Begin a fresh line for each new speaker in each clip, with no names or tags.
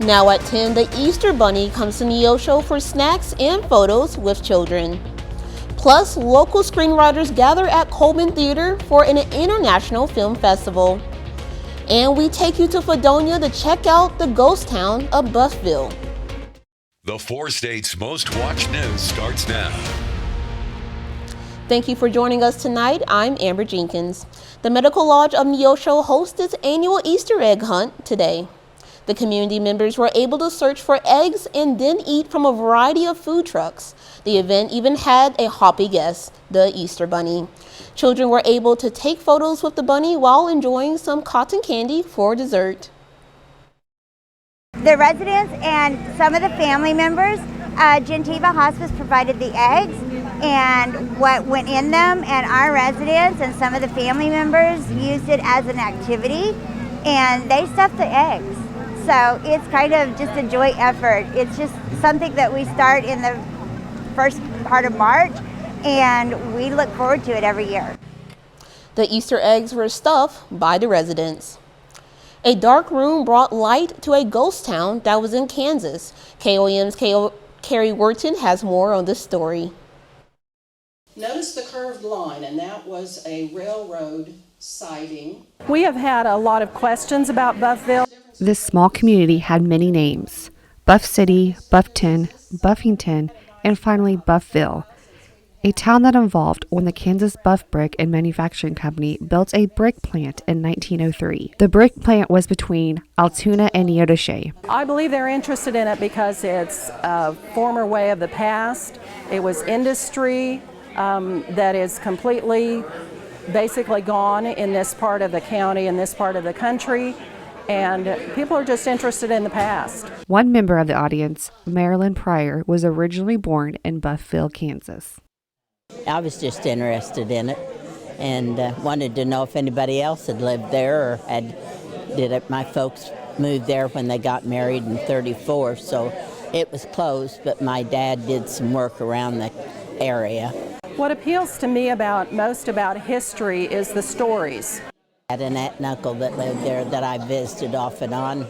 Now at 10, the Easter Bunny comes to Neosho for snacks and photos with children. Plus, local screenwriters gather at KOAM Theater for an international film festival. And we take you to Fredonia to check out the ghost town of Buffville.
The 4 states' most watched news starts now.
Thank you for joining us tonight. I'm Amber Jenkins. The Medical Lodge of Neosho hosts its annual Easter egg hunt today. The community members were able to search for eggs and then eat from a variety of food trucks. The event even had a happy guest, the Easter Bunny. Children were able to take photos with the bunny while enjoying some cotton candy for dessert.
The residents and some of the family members, Gentiva Hospice provided the eggs and what went in them, and our residents and some of the family members used it as an activity, and they stuffed the eggs. So it's kind of just a joint effort. It's just something that we start in the first part of March, and we look forward to it every year.
The Easter eggs were stuffed by the residents. A dark room brought light to a ghost town that was in Kansas. KOAM's Carrie Wharton has more on this story.
Notice the curved line, and that was a railroad siding.
We have had a lot of questions about Buffville.
This small community had many names: Buff City, Buffton, Buffington, and finally Buffville, a town that involved when the Kansas Buff Brick and Manufacturing Company built a brick plant in 1903. The brick plant was between Altoona and Neodesha.
I believe they're interested in it because it's a former way of the past. It was industry that is completely, basically gone in this part of the county, in this part of the country. And people are just interested in the past.
One member of the audience, Marilyn Pryor, was originally born in Buffville, Kansas.
I was just interested in it and wanted to know if anybody else had lived there or my folks moved there when they got married in '34, so it was closed, but my dad did some work around the area.
What appeals to me most about history is the stories.
I had an aunt and uncle that lived there that I visited off and on,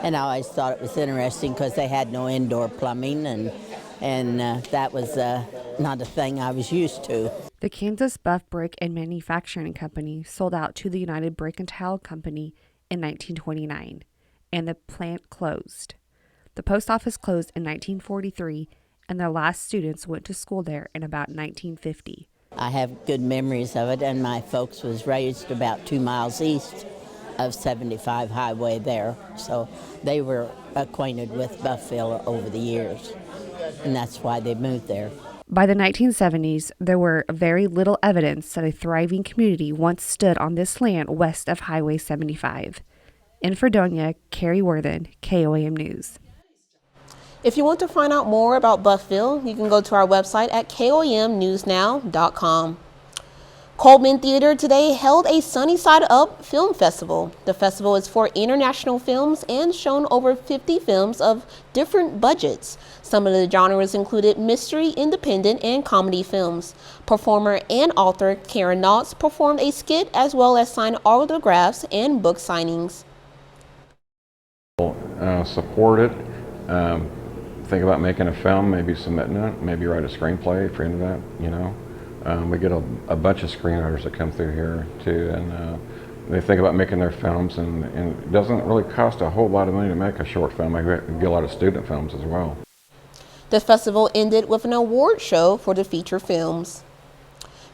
and I always thought it was interesting because they had no indoor plumbing, and that was not a thing I was used to.
The Kansas Buff Brick and Manufacturing Company sold out to the United Brick and Tile Company in 1929, and the plant closed. The post office closed in 1943, and their last students went to school there in about 1950.
I have good memories of it, and my folks was raised about 2 miles east of 75 Highway there, so they were acquainted with Buffville over the years, and that's why they moved there.
By the 1970s, there were very little evidence that a thriving community once stood on this land west of Highway 75. In Fredonia, Carrie Worthen, KOAM News.
If you want to find out more about Buffville, you can go to our website at koamnewsnow.com. KOAM Theater today held a Sunny Side Up film festival. The festival is for international films and shown over 50 films of different budgets. Some of the genres included mystery, independent, and comedy films. Performer and author Karen Knotts performed a skit as well as signed autographs and book signings.
Support it. Think about making a film, maybe submitting it, maybe write a screenplay if you're into that, you know. We get a bunch of screenwriters that come through here too, and they think about making their films, and it doesn't really cost a whole lot of money to make a short film. I get a lot of student films as well.
The festival ended with an award show for the feature films.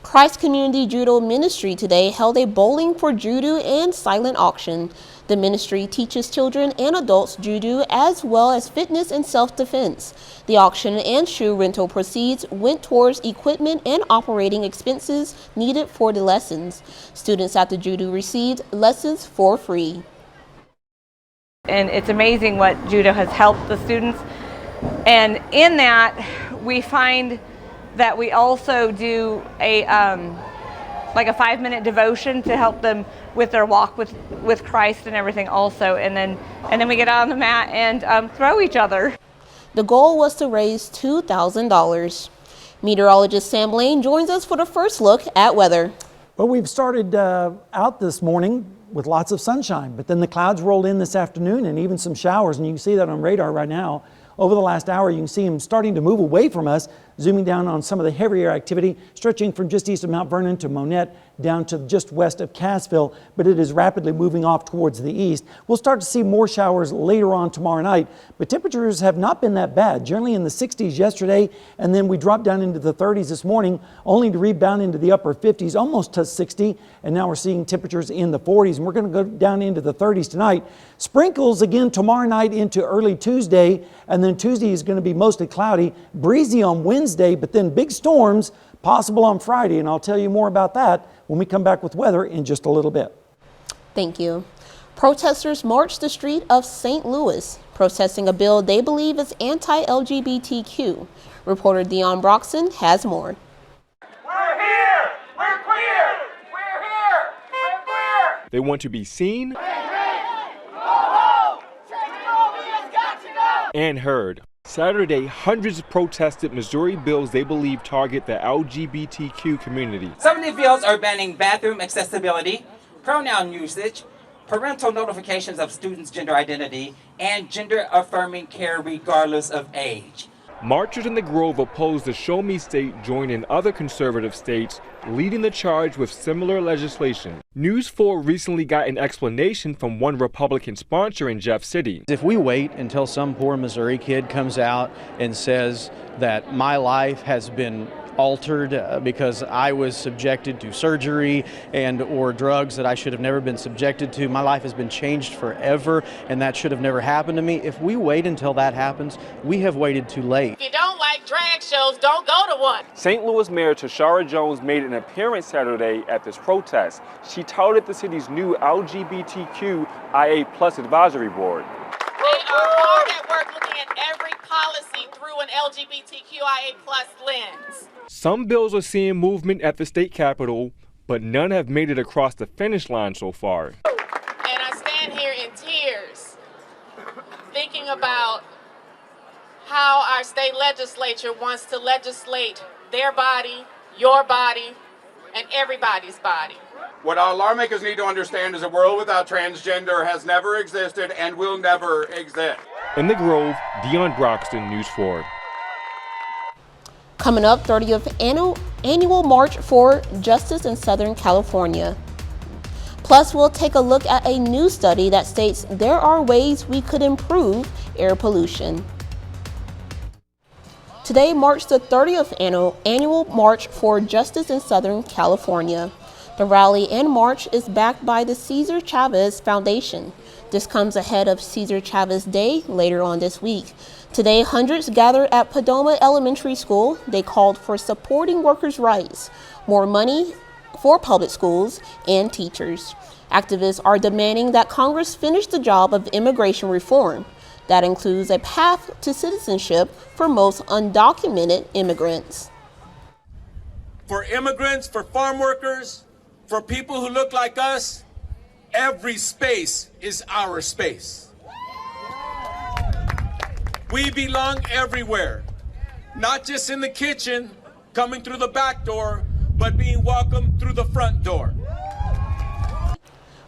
Christ Community Judo Ministry today held a bowling for judo and silent auction. The ministry teaches children and adults judo as well as fitness and self-defense. The auction and shoe rental proceeds went towards equipment and operating expenses needed for the lessons. Students at the judo received lessons for free.
And it's amazing what judo has helped the students. And in that, we find that we also do a 5-minute devotion to help them with their walk with Christ and everything also, and then we get out on the mat and throw each other.
The goal was to raise $2,000. Meteorologist Sam Lane joins us for the first look at weather.
Well, we've started out this morning with lots of sunshine. But then the clouds rolled in this afternoon and even some showers, and you can see that on radar right now. Over the last hour, you can see them starting to move away from us, zooming down on some of the heavier activity, stretching from just east of Mount Vernon to Monette, down to just west of Cassville, but it is rapidly moving off towards the east. We'll start to see more showers later on tomorrow night, but temperatures have not been that bad. Generally in the 60s yesterday, and then we dropped down into the 30s this morning, only to rebound into the upper 50s, almost to 60, and now we're seeing temperatures in the 40s, and we're going to go down into the 30s tonight. Sprinkles again tomorrow night into early Tuesday, and then Tuesday is going to be mostly cloudy, breezy on Wednesday, but then big storms possible on Friday, and I'll tell you more about that when we come back with weather in just a little bit.
Thank you. Protesters marched the street of St. Louis, protesting a bill they believe is anti-LGBTQ. Reporter Dion Broxson has more.
We're here! We're queer! We're here! We're queer!
They want to be seen and heard. Saturday, hundreds protested Missouri bills they believe target the LGBTQ community.
Some of the bills are banning bathroom accessibility, pronoun usage, parental notifications of students' gender identity, and gender-affirming care regardless of age.
Marchers in the Grove opposed the Show Me State, joining other conservative states, leading the charge with similar legislation. News 4 recently got an explanation from one Republican sponsor in Jeff City.
If we wait until some poor Missouri kid comes out and says that my life has been altered because I was subjected to surgery and or drugs that I should have never been subjected to. My life has been changed forever, and that should have never happened to me. If we wait until that happens, we have waited too late.
If you don't like drag shows, don't go to one.
St. Louis Mayor Tashara Jones made an appearance Saturday at this protest. She touted the city's new LGBTQIA+ advisory board.
They are hard at work looking at every policy through an LGBTQIA+ lens.
Some bills are seeing movement at the state capitol, but none have made it across the finish line so far.
And I stand here in tears, thinking about how our state legislature wants to legislate their body, your body, and everybody's body.
What our lawmakers need to understand is a world without transgender has never existed and will never exist.
In the Grove, Dion Broxton, News 4.
Coming up, 30th annual March for Justice in Southern California. Plus, we'll take a look at a new study that states there are ways we could improve air pollution. Today marks the 30th annual March for Justice in Southern California. The rally and march is backed by the Cesar Chavez Foundation. This comes ahead of Cesar Chavez Day later on this week. Today, hundreds gathered at Padoma Elementary School. They called for supporting workers' rights, more money for public schools, and teachers. Activists are demanding that Congress finish the job of immigration reform. That includes a path to citizenship for most undocumented immigrants.
For immigrants, for farm workers, for people who look like us, every space is our space. We belong everywhere, not just in the kitchen, coming through the back door, but being welcomed through the front door.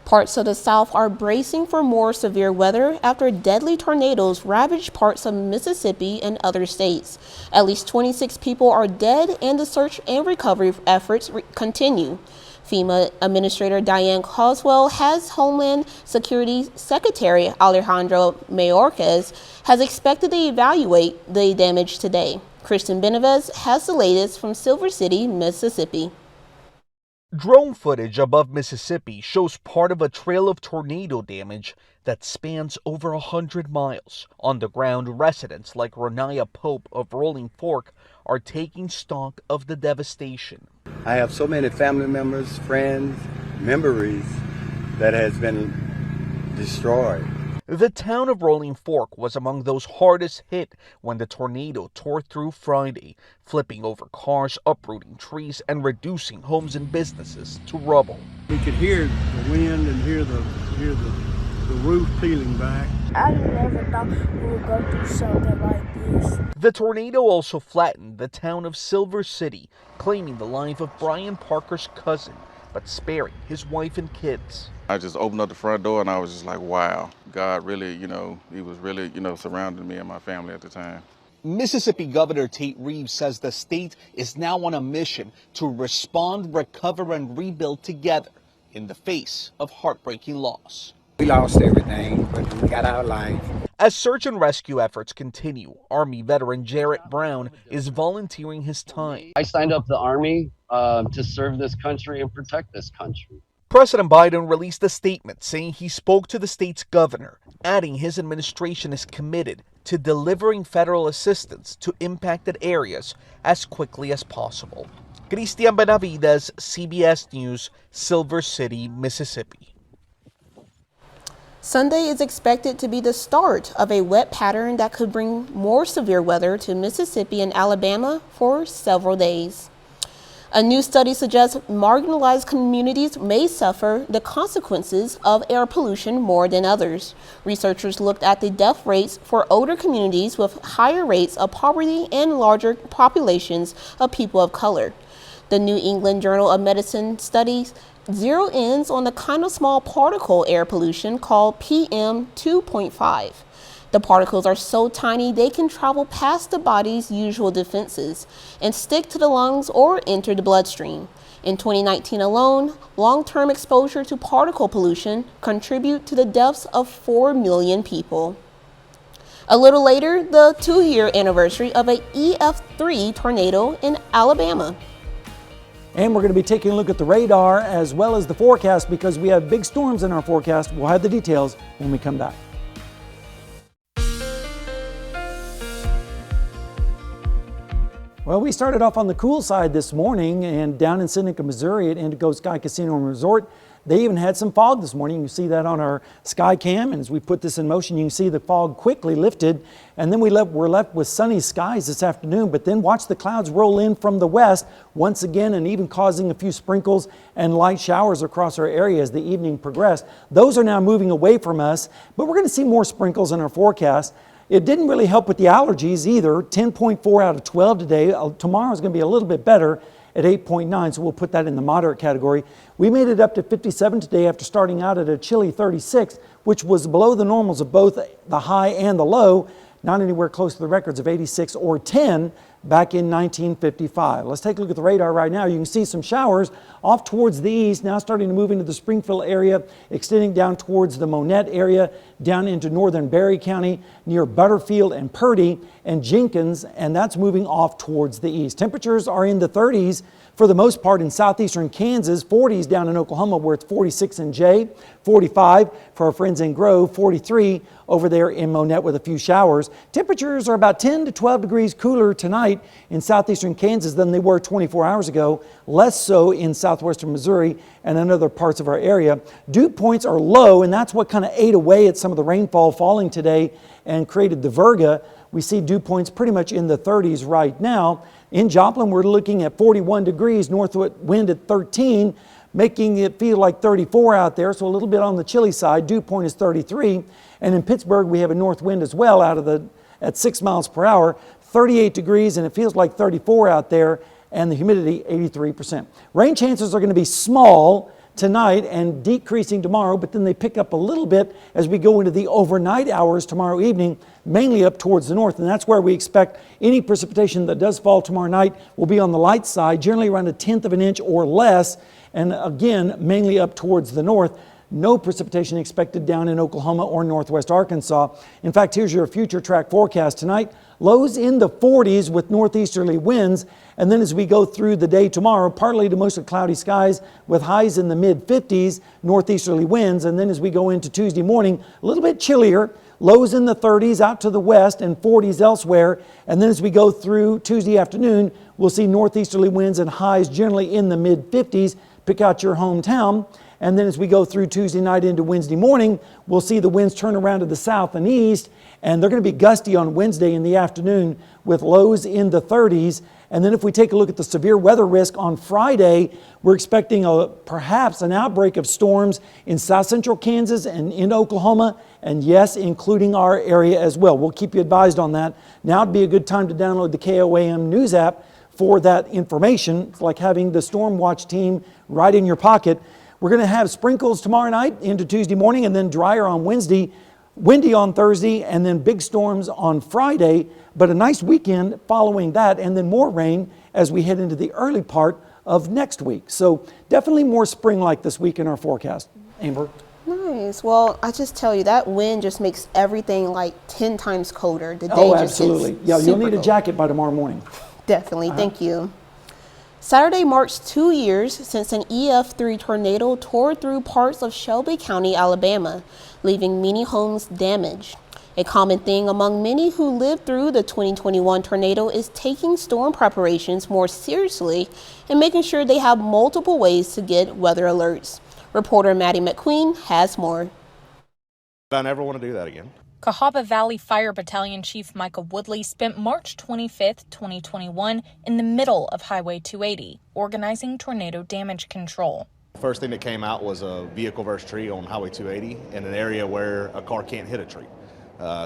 Parts of the South are bracing for more severe weather after deadly tornadoes ravaged parts of Mississippi and other states. At least 26 people are dead, and the search and recovery efforts continue. FEMA Administrator Diane Coswell has Homeland Security Secretary Alejandro Mayorkas has expected to evaluate the damage today. Kristen Benavides has the latest from Silver City, Mississippi.
Drone footage above Mississippi shows part of a trail of tornado damage that spans over 100 miles. On the ground, residents like Renaya Pope of Rolling Fork are taking stock of the devastation.
I have so many family members, friends, memories that has been destroyed.
The town of Rolling Fork was among those hardest hit when the tornado tore through Friday, flipping over cars, uprooting trees, and reducing homes and businesses to rubble.
We could hear the wind and hear the roof peeling back.
I never thought we would go through something like this.
The tornado also flattened the town of Silver City, claiming the life of Brian Parker's cousin, but sparing his wife and kids.
I just opened up the front door and I was just like, wow, God really, he was really, surrounding me and my family at the time.
Mississippi Governor Tate Reeves says the state is now on a mission to respond, recover, and rebuild together in the face of heartbreaking loss.
We lost everything, but we got our life.
As search and rescue efforts continue, Army veteran Jarrett Brown is volunteering his time.
I signed up the Army to serve this country and protect this country.
President Biden released a statement saying he spoke to the state's governor, adding his administration is committed to delivering federal assistance to impacted areas as quickly as possible. Cristian Benavides, CBS News, Silver City, Mississippi.
Sunday is expected to be the start of a wet pattern that could bring more severe weather to Mississippi and Alabama for several days. A new study suggests marginalized communities may suffer the consequences of air pollution more than others. Researchers looked at the death rates for older communities with higher rates of poverty and larger populations of people of color. The New England Journal of Medicine studies zero ins on the kind of small particle air pollution called PM 2.5. The particles are so tiny they can travel past the body's usual defenses and stick to the lungs or enter the bloodstream. In 2019 alone, long-term exposure to particle pollution contribute to the deaths of 4 million people. A little later, the 2-year anniversary of a EF3 tornado in Alabama.
And we're going to be taking a look at the radar as well as the forecast because we have big storms in our forecast. We'll have the details when we come back. Well, we started off on the cool side this morning and down in Seneca, Missouri at Indigo Sky Casino and Resort. They even had some fog this morning. You can see that on our sky cam. And as we put this in motion, you can see the fog quickly lifted. And then we're left with sunny skies this afternoon. But then watch the clouds roll in from the west once again and even causing a few sprinkles and light showers across our area as the evening progressed. Those are now moving away from us, but we're going to see more sprinkles in our forecast. It didn't really help with the allergies either. 10.4 out of 12 today. Tomorrow is going to be a little bit better at 8.9, so we'll put that in the moderate category. We made it up to 57 today after starting out at a chilly 36, which was below the normals of both the high and the low, not anywhere close to the records of 86 or 10 back in 1955. Let's take a look at the radar right now. You can see some showers off towards the east, now starting to move into the Springfield area, extending down towards the Monette area, down into northern Berry County, near Butterfield and Purdy and Jenkins, and that's moving off towards the east. Temperatures are in the 30s for the most part in southeastern Kansas, 40s down in Oklahoma where it's 46 in Jay, 45 for our friends in Grove, 43 over there in Monette with a few showers. Temperatures are about 10 to 12 degrees cooler tonight in southeastern Kansas than they were 24 hours ago, less so in southwestern Missouri and in other parts of our area. Dew points are low, and that's what kind of ate away at some of the rainfall falling today and created the virga. We see dew points pretty much in the 30s right now. In Joplin, we're looking at 41 degrees, north wind at 13, making it feel like 34 out there, so a little bit on the chilly side. Dew point is 33. And in Pittsburgh, we have a north wind as well at 6 miles per hour, 38 degrees, and it feels like 34 out there, and the humidity 83%. Rain chances are going to be small tonight and decreasing tomorrow, but then they pick up a little bit as we go into the overnight hours tomorrow evening, mainly up towards the north, and that's where we expect any precipitation that does fall tomorrow night will be on the light side, generally around 1/10 of an inch or less, and again, mainly up towards the north. No precipitation expected down in Oklahoma or northwest Arkansas. In fact, here's your future track forecast tonight. Lows in the 40s with northeasterly winds. And then as we go through the day tomorrow, partly to mostly cloudy skies with highs in the mid-50s, northeasterly winds. And then as we go into Tuesday morning, a little bit chillier, lows in the 30s out to the west and 40s elsewhere. And then as we go through Tuesday afternoon, we'll see northeasterly winds and highs generally in the mid-50s. Pick out your hometown. And then as we go through Tuesday night into Wednesday morning, we'll see the winds turn around to the south and east, and they're going to be gusty on Wednesday in the afternoon with lows in the 30s. And then if we take a look at the severe weather risk on Friday, we're expecting perhaps an outbreak of storms in south central Kansas and in Oklahoma, and yes, including our area as well. We'll keep you advised on that. Now would be a good time to download the KOAM News app for that information. It's like having the Storm Watch team right in your pocket. We're going to have sprinkles tomorrow night into Tuesday morning, and then drier on Wednesday, windy on Thursday, and then big storms on Friday, but a nice weekend following that, and then more rain as we head into the early part of next week. So definitely more spring-like this week in our forecast. Amber?
Nice. Well, I just tell you, that wind just makes everything like 10 times colder. The day
Oh,
just
absolutely.
gets
Yeah, you'll
super
need a
cold.
jacket by tomorrow morning.
Definitely. Thank you. Saturday marks 2 years since an EF3 tornado tore through parts of Shelby County, Alabama, leaving many homes damaged. A common thing among many who lived through the 2021 tornado is taking storm preparations more seriously and making sure they have multiple ways to get weather alerts. Reporter Maddie McQueen has more.
I never want to do that again.
Cahaba Valley Fire Battalion Chief Michael Woodley spent March 25, 2021 in the middle of Highway 280, organizing tornado damage control.
First thing that came out was a vehicle versus tree on Highway 280 in an area where a car can't hit a tree.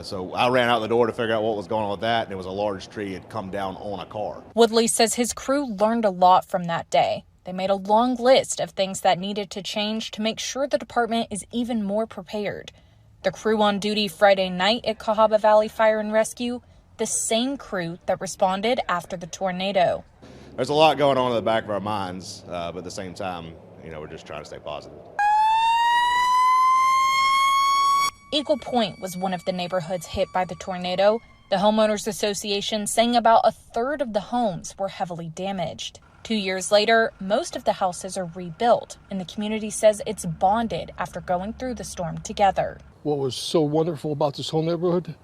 So I ran out the door to figure out what was going on with that, and it was a large tree had come down on a car.
Woodley says his crew learned a lot from that day. They made a long list of things that needed to change to make sure the department is even more prepared. The crew on duty Friday night at Cahaba Valley Fire and Rescue, the same crew that responded after the tornado.
There's a lot going on in the back of our minds, but at the same time, we're just trying to stay positive.
Eagle Point was one of the neighborhoods hit by the tornado. The Homeowners Association saying about a third of the homes were heavily damaged. 2 years later, most of the houses are rebuilt, and the community says it's bonded after going through the storm together.
What was so wonderful about this whole neighborhood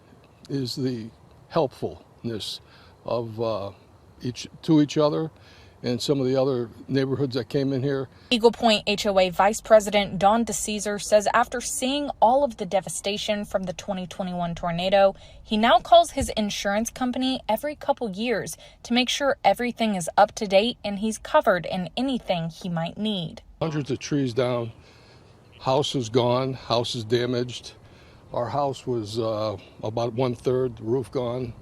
is the helpfulness of each other and some of the other neighborhoods that came in here.
Eagle Point HOA Vice President Don DeCesar says after seeing all of the devastation from the 2021 tornado, he now calls his insurance company every couple years to make sure everything is up to date and he's covered in anything he might need.
Hundreds of trees down, houses gone, houses damaged. Our house was about 1/3, the roof gone.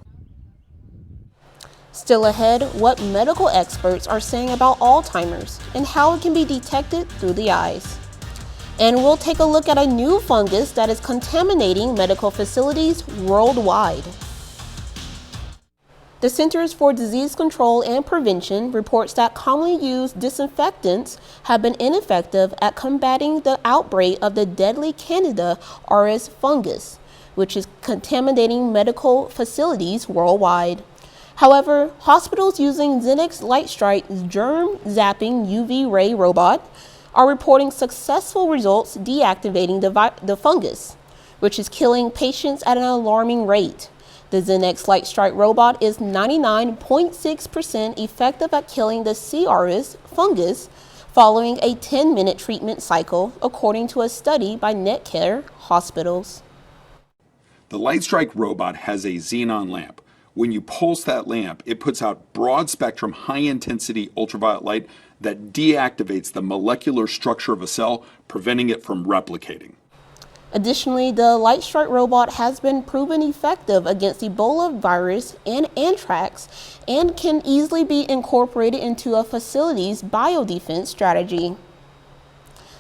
Still ahead, what medical experts are saying about Alzheimer's and how it can be detected through the eyes. And we'll take a look at a new fungus that is contaminating medical facilities worldwide. The Centers for Disease Control and Prevention reports that commonly used disinfectants have been ineffective at combating the outbreak of the deadly Candida auris fungus, which is contaminating medical facilities worldwide. However, hospitals using Xenex Lightstrike's germ-zapping UV ray robot are reporting successful results deactivating the fungus, which is killing patients at an alarming rate. The Xenex Lightstrike robot is 99.6% effective at killing the C. auris fungus following a 10-minute treatment cycle, according to a study by Netcare Hospitals.
The Lightstrike robot has a xenon lamp. When you pulse that lamp, it puts out broad-spectrum, high-intensity ultraviolet light that deactivates the molecular structure of a cell, preventing it from replicating.
Additionally, the Lightstrike robot has been proven effective against Ebola virus and anthrax and can easily be incorporated into a facility's biodefense strategy.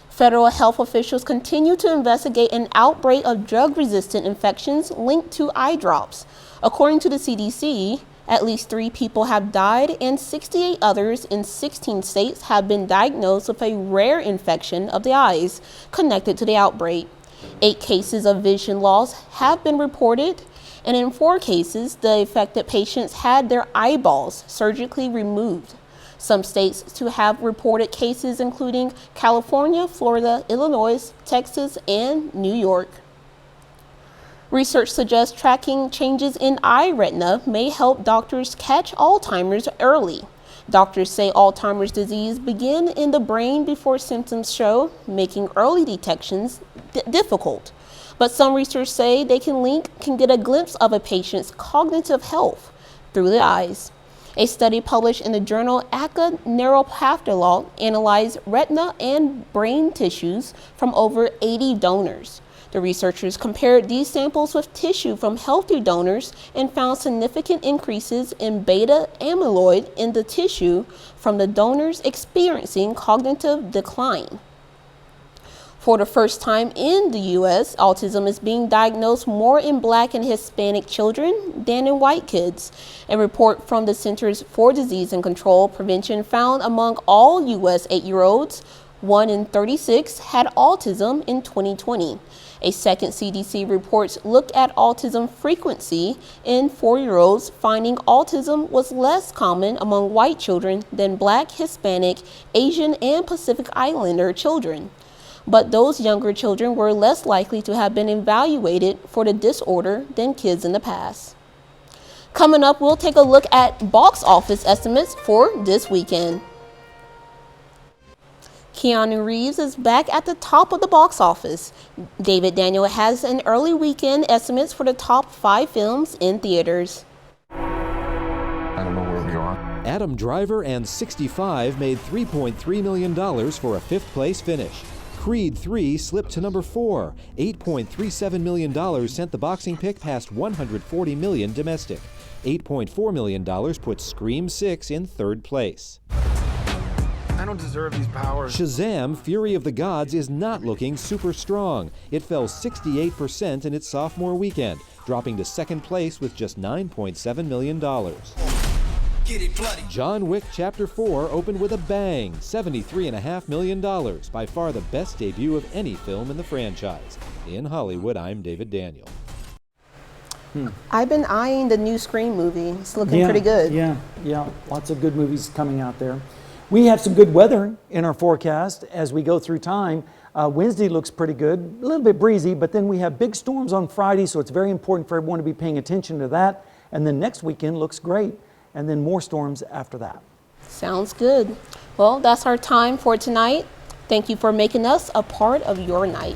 Federal health officials continue to investigate an outbreak of drug-resistant infections linked to eye drops. According to the CDC, at least 3 people have died and 68 others in 16 states have been diagnosed with a rare infection of the eyes connected to the outbreak. 8 cases of vision loss have been reported, and in 4 cases, the affected patients had their eyeballs surgically removed. Some states to have reported cases including California, Florida, Illinois, Texas, and New York. Research suggests tracking changes in eye retina may help doctors catch Alzheimer's early. Doctors say Alzheimer's disease begins in the brain before symptoms show, making early detections difficult. But some researchers say they can get a glimpse of a patient's cognitive health through the eyes. A study published in the journal Acca Neuropathology analyzed retina and brain tissues from over 80 donors. The researchers compared these samples with tissue from healthy donors and found significant increases in beta amyloid in the tissue from the donors experiencing cognitive decline. For the first time in the U.S., autism is being diagnosed more in Black and Hispanic children than in white kids. A report from the Centers for Disease and Control Prevention found among all U.S. 8-year-olds, 1 in 36 had autism in 2020. A second CDC report looked at autism frequency in 4-year-olds, finding autism was less common among white children than Black, Hispanic, Asian, and Pacific Islander children. But those younger children were less likely to have been evaluated for the disorder than kids in the past. Coming up, we'll take a look at box office estimates for this weekend. Keanu Reeves is back at the top of the box office. David Daniel has an early weekend estimates for the top 5 films in theaters.
I don't know where we are. Adam Driver and 65 made $3.3 million for a 5th place finish. Creed 3 slipped to number 4. $8.37 million sent the boxing pick past $140 million domestic. $8.4 million puts Scream 6 in 3rd place.
I don't deserve these powers.
Shazam! Fury of the Gods is not looking super strong. It fell 68% in its sophomore weekend, dropping to 2nd place with just $9.7 million. John Wick Chapter 4 opened with a bang, $73.5 million, by far the best debut of any film in the franchise. In Hollywood, I'm David Daniel.
I've been eyeing the new Scream movie. It's looking pretty good.
Yeah, lots of good movies coming out there. We have some good weather in our forecast as we go through time. Wednesday looks pretty good, a little bit breezy, but then we have big storms on Friday, so it's very important for everyone to be paying attention to that. And then next weekend looks great, and then more storms after that.
Sounds good. Well, that's our time for tonight. Thank you for making us a part of your night.